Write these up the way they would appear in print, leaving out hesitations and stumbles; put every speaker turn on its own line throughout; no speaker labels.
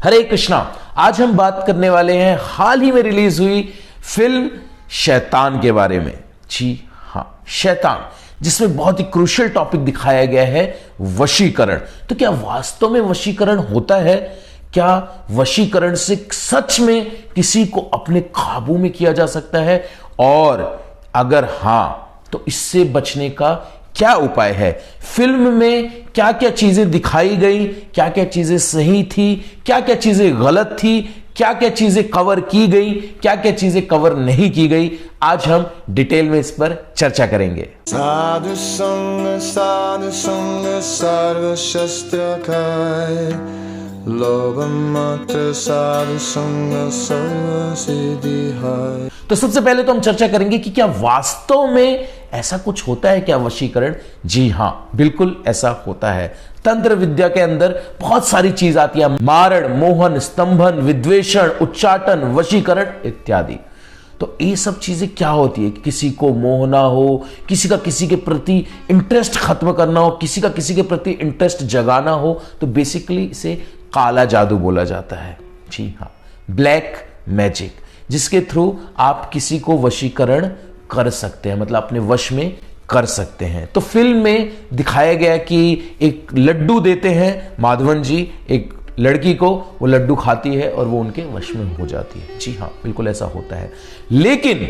हरे कृष्णा। आज हम बात करने वाले हैं हाल ही में रिलीज हुई फिल्म शैतान के बारे में। जी हां, शैतान, जिसमें बहुत ही क्रूशियल टॉपिक दिखाया गया है, वशीकरण। तो क्या वास्तव में वशीकरण होता है? क्या वशीकरण से सच में किसी को अपने काबू में किया जा सकता है? और अगर हां, तो इससे बचने का क्या उपाय है? फिल्म में क्या क्या चीजें दिखाई गई, क्या क्या चीजें सही थी, क्या क्या चीजें गलत थी, क्या क्या चीजें कवर की गई, क्या क्या चीजें कवर नहीं की गई, आज हम डिटेल में इस पर चर्चा करेंगे।
साधु संग सर्व शस्त्र खाए, लोभ मात्र साधु संग सर्व सिद्धि है।
तो सबसे पहले तो हम चर्चा करेंगे कि क्या वास्तव में ऐसा कुछ होता है क्या, वशीकरण? जी हां, बिल्कुल ऐसा होता है। तंत्र विद्या के अंदर बहुत सारी चीज आती है, मारण, मोहन, स्तंभन, विद्वेषण, उच्चाटन, वशीकरण इत्यादि। तो ये सब चीजें क्या होती है? किसी को मोहना हो, किसी का किसी के प्रति इंटरेस्ट खत्म करना हो, किसी का किसी के प्रति इंटरेस्ट जगाना हो, तो बेसिकली इसे काला जादू बोला जाता है। जी हां, ब्लैक मैजिक, जिसके थ्रू आप किसी को वशीकरण कर सकते हैं, मतलब अपने वश में कर सकते हैं। तो फिल्म में दिखाया गया कि एक लड्डू देते हैं माधवन जी एक लड़की को, वो लड्डू खाती है और वो उनके वश में हो जाती है। जी हाँ, बिल्कुल ऐसा होता है। लेकिन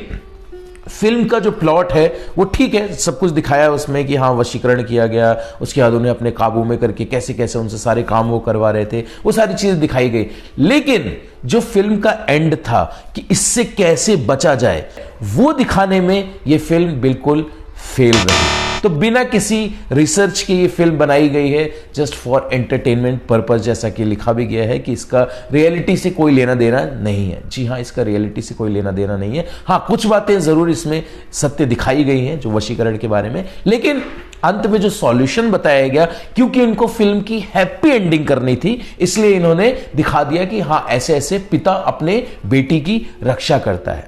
फिल्म का जो प्लॉट है वो ठीक है, सब कुछ दिखाया है उसमें कि हाँ वशीकरण किया गया, उसके बाद उन्हें अपने काबू में करके कैसे कैसे उनसे सारे काम वो करवा रहे थे, वो सारी चीजें दिखाई गई। लेकिन जो फिल्म का एंड था कि इससे कैसे बचा जाए, वो दिखाने में ये फिल्म बिल्कुल फेल रही। तो बिना किसी रिसर्च के ये फिल्म बनाई गई है, जस्ट फॉर एंटरटेनमेंट पर्पस, जैसा कि लिखा भी गया है कि इसका रियलिटी से कोई लेना देना नहीं है। जी हाँ, इसका रियलिटी से कोई लेना देना नहीं है। हाँ, कुछ बातें जरूर इसमें सत्य दिखाई गई हैं जो वशीकरण के बारे में, लेकिन अंत में जो सॉल्यूशन बताया गया, क्योंकि इनको फिल्म की हैप्पी एंडिंग करनी थी, इसलिए इन्होंने दिखा दिया कि हाँ ऐसे ऐसे पिता अपने बेटी की रक्षा करता है।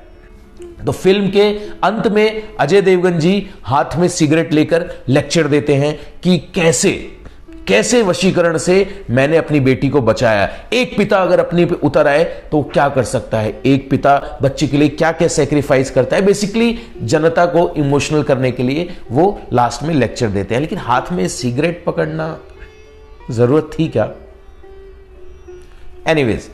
तो फिल्म के अंत में अजय देवगन जी हाथ में सिगरेट लेकर लेक्चर देते हैं कि कैसे कैसे वशीकरण से मैंने अपनी बेटी को बचाया। एक पिता अगर अपनी पे उतर आए तो क्या कर सकता है, एक पिता बच्चे के लिए क्या क्या सेक्रीफाइस करता है, बेसिकली जनता को इमोशनल करने के लिए वो लास्ट में लेक्चर देते हैं। लेकिन हाथ में सिगरेट पकड़ना जरूरत थी क्या? एनीवेज,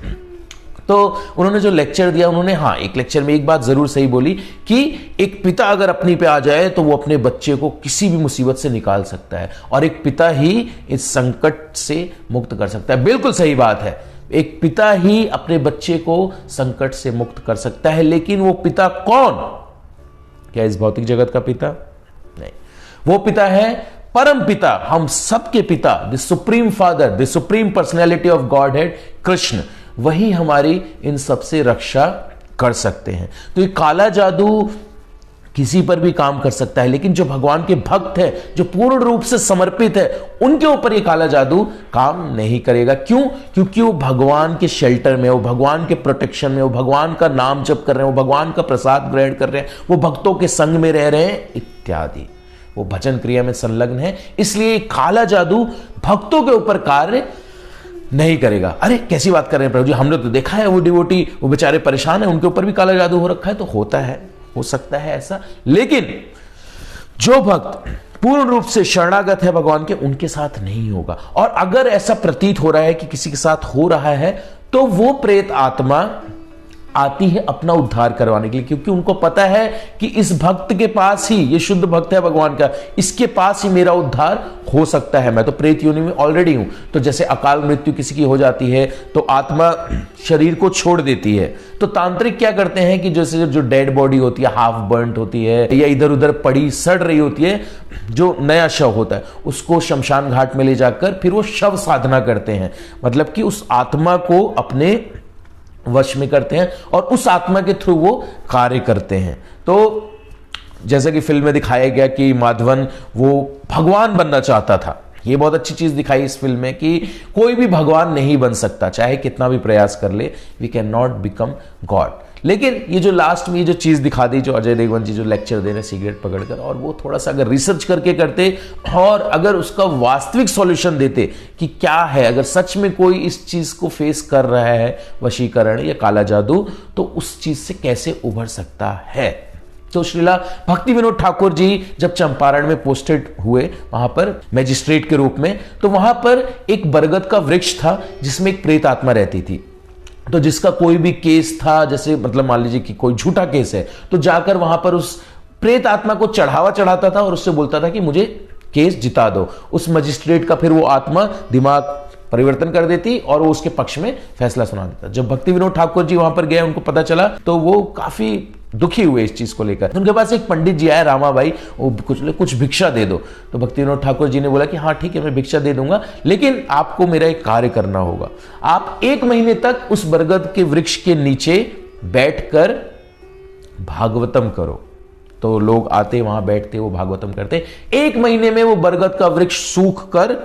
तो उन्होंने जो लेक्चर दिया, उन्होंने हाँ एक लेक्चर में एक बात जरूर सही बोली कि एक पिता अगर अपनी पे आ जाए तो वो अपने बच्चे को किसी भी मुसीबत से निकाल सकता है, और एक पिता ही इस संकट से मुक्त कर सकता है। बिल्कुल सही बात है, एक पिता ही अपने बच्चे को संकट से मुक्त कर सकता है। लेकिन वो पिता कौन? क्या इस भौतिक जगत का पिता? नहीं, वो पिता है परम पिता, हम सबके पिता, the supreme father, the supreme personality of God head, Krishna. वही हमारी इन सबसे रक्षा कर सकते हैं। तो ये काला जादू किसी पर भी काम कर सकता है, लेकिन जो भगवान के भक्त हैं, जो पूर्ण रूप से समर्पित है, उनके ऊपर ये काला जादू काम नहीं करेगा। क्यों? क्योंकि वो भगवान के शेल्टर में, वो भगवान के प्रोटेक्शन में, वो भगवान का नाम जप कर रहे हैं, वो भगवान का प्रसाद ग्रहण कर रहे हैं, वो भक्तों के संग में रह रहे हैं इत्यादि, वो भजन क्रिया में संलग्न है। इसलिए काला जादू भक्तों के ऊपर कार्य नहीं करेगा। अरे कैसी बात कर रहे हैं प्रभु जी, हमने तो देखा है वो डिवोटी, वो बेचारे परेशान है, उनके ऊपर भी काला जादू हो रखा है। तो होता है, हो सकता है ऐसा, लेकिन जो भक्त पूर्ण रूप से शरणागत है भगवान के, उनके साथ नहीं होगा। और अगर ऐसा प्रतीत हो रहा है कि किसी के साथ हो रहा है, तो वो प्रेत आत्मा आती है अपना उद्धार करवाने के लिए, क्योंकि उनको पता है कि इस भक्त के पास ही, ये शुद्ध भक्त है भगवान का, इसके पास ही मेरा उद्धार हो सकता है। मैं तो प्रेत योनि में ऑलरेडी हूं। तो जैसे अकाल मृत्यु किसी की हो जाती है तो आत्मा शरीर को छोड़ देती है, तो तांत्रिक क्या करते हैं कि जैसे जो डेड बॉडी होती है, हाफ बर्न्ड होती है या इधर उधर पड़ी सड़ रही होती है, जो नया शव होता है, उसको शमशान घाट में ले जाकर फिर वो शव साधना करते हैं, मतलब कि उस आत्मा को अपने वश में करते हैं और उस आत्मा के थ्रू वो कार्य करते हैं। तो जैसे कि फिल्म में दिखाया गया कि माधवन वो भगवान बनना चाहता था। ये बहुत अच्छी चीज दिखाई इस फिल्म में कि कोई भी भगवान नहीं बन सकता, चाहे कितना भी प्रयास कर ले, we can not become God. लेकिन ये जो लास्ट में ये जो चीज़ दिखा दी, जो अजय देवगन जी जो लेक्चर दे रहे हैं सिगरेट पकड़कर, और वो थोड़ा सा अगर रिसर्च करके करते और अगर उसका वास्तविक सॉल्यूशन देते कि क्या है, अगर सच में कोई इस चीज़ को फेस कर रहा है, वशीकरण या काला जादू, तो उस चीज़ से कैसे उभर सकता है। तो श्रीला भक्ति विनोद ठाकुर जी जब चंपारण में पोस्टेड हुए वहां पर मैजिस्ट्रेट के रूप में, तो वहां पर एक बरगद का वृक्ष था जिसमें एक प्रेत आत्मा रहती थी। तो जिसका कोई भी केस था, जैसे मतलब मान लीजिए कि कोई झूठा केस है, तो जाकर वहां पर उस प्रेत आत्मा को चढ़ावा चढ़ाता था और उससे बोलता था कि मुझे केस जिता दो। उस मजिस्ट्रेट का फिर वो आत्मा दिमाग परिवर्तन कर देती और वो उसके पक्ष में फैसला सुना देता। जब भक्ति विनोद ठाकुर जी वहां पर गए, उनको पता चला, तो वो काफी दुखी हुए इस चीज को लेकर। उनके पास एक पंडित जी आए, रामाबाई, वो कुछ भिक्षा दे दो। तो भक्ति विनोद ठाकुर जी ने बोला कि हाँ ठीक है, मैं भिक्षा दे दूंगा, लेकिन आपको मेरा एक कार्य करना होगा। आप 1 महीने तक उस बरगद के वृक्ष के नीचे बैठकर भागवतम करो। तो लोग आते, वहां बैठते, वो भागवतम करते। 1 महीने में वो बरगद का वृक्ष सूख कर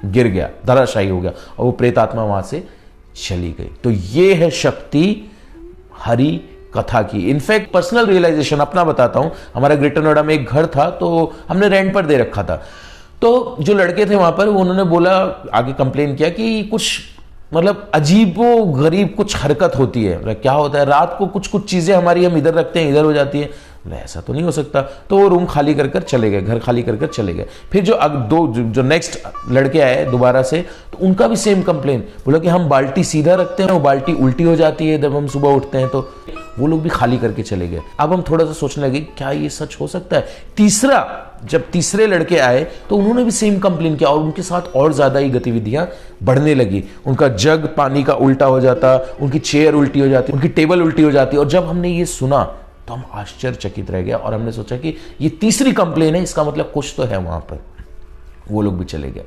गिर गया, धराशायी हो गया, और वो प्रेतात्मा वहां से चली गई। तो ये है शक्ति हरि कथा की। इनफैक्ट पर्सनल रियलाइजेशन अपना बताता हूं। हमारा ग्रेटर नोएडा में एक घर था, तो हमने रेंट पर दे रखा था। तो जो लड़के थे वहां पर, उन्होंने बोला, आगे कंप्लेन किया कि कुछ मतलब अजीबो गरीब कुछ हरकत होती है। मतलब क्या होता है, रात को कुछ कुछ चीजें हमारी हम इधर रखते हैं, इधर हो जाती है। ऐसा तो नहीं हो सकता। तो वो रूम खाली कर चले गए, घर खाली कर चले गए। फिर जो नेक्स्ट लड़के आए दोबारा से, तो उनका भी सेम कंप्लेन। बोला कि हम बाल्टी सीधा रखते हैं, वो बाल्टी उल्टी हो जाती है जब हम सुबह उठते हैं। तो वो लोग भी खाली करके चले गए। अब हम थोड़ा सा सोचने लगे क्या ये सच हो सकता है। जब तीसरे लड़के आए तो उन्होंने भी सेम कंप्लेन किया, और उनके साथ और ज्यादा ही गतिविधियां बढ़ने लगी। उनका जग पानी का उल्टा हो जाता, उनकी चेयर उल्टी हो जाती, उनकी टेबल उल्टी हो जाती। और जब हमने ये सुना तो हम आश्चर्यचकित रह गया, और हमने सोचा कि ये तीसरी कंप्लेन है, इसका मतलब कुछ तो है वहां पर। वो लोग भी चले गए।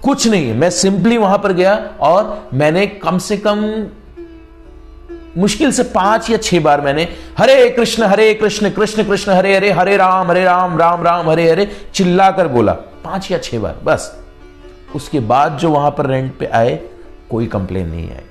कुछ नहीं, मैं सिंपली वहां पर गया और मैंने कम से कम मुश्किल से 5 या 6 बार मैंने हरे कृष्ण कृष्ण कृष्ण हरे हरे, हरे राम राम राम हरे हरे चिल्लाकर बोला, 5 या 6 बार बस। उसके बाद जो वहां पर रेंट पे आए, कोई कंप्लेन नहीं आई।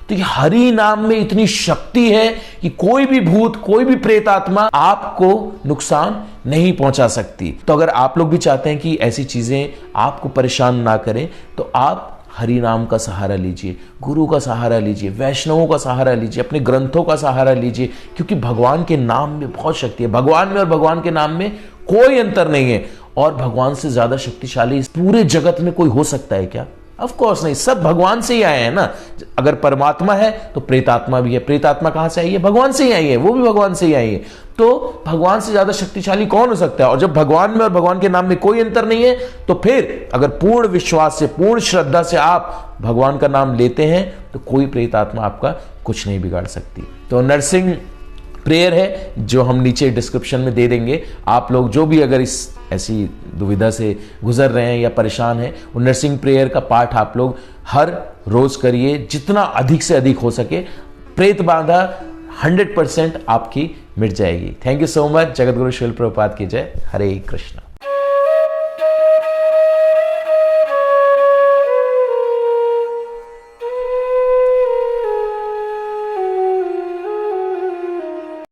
तो ये हरि नाम में इतनी शक्ति है कि कोई भी भूत, कोई भी प्रेत आत्मा आपको नुकसान नहीं पहुंचा सकती। तो अगर आप लोग भी चाहते हैं कि ऐसी चीजें आपको परेशान ना करें, तो आप हरि नाम का सहारा लीजिए, गुरु का सहारा लीजिए, वैष्णवों का सहारा लीजिए, अपने ग्रंथों का सहारा लीजिए, क्योंकि भगवान के नाम में बहुत शक्ति है। भगवान में और भगवान के नाम में कोई अंतर नहीं है। और भगवान से ज्यादा शक्तिशाली इस पूरे जगत में कोई हो सकता है क्या? ऑफ कोर्स नहीं। सब भगवान से ही आए हैं ना। अगर परमात्मा है तो प्रेतात्मा भी है। प्रेतात्मा कहां से आई है? भगवान से ही आई है, वो भी भगवान से ही आई है। तो भगवान से ज्यादा शक्तिशाली कौन हो सकता है? और जब भगवान में और भगवान के नाम में कोई अंतर नहीं है, तो फिर अगर पूर्ण विश्वास से, पूर्ण श्रद्धा से आप भगवान का नाम लेते हैं, तो कोई प्रेतात्मा आपका कुछ नहीं बिगाड़ सकती। तो नरसिंह प्रेयर है जो हम नीचे डिस्क्रिप्शन में दे देंगे। आप लोग जो भी अगर इस ऐसी दुविधा से गुजर रहे हैं या परेशान हैं, वो नरसिंह प्रेयर का पाठ आप लोग हर रोज करिए, जितना अधिक से अधिक हो सके। प्रेत बाधा 100% आपकी मिट जाएगी। Thank you so much. Jagat Guru Srila Prabhupada की जय। हरे कृष्ण।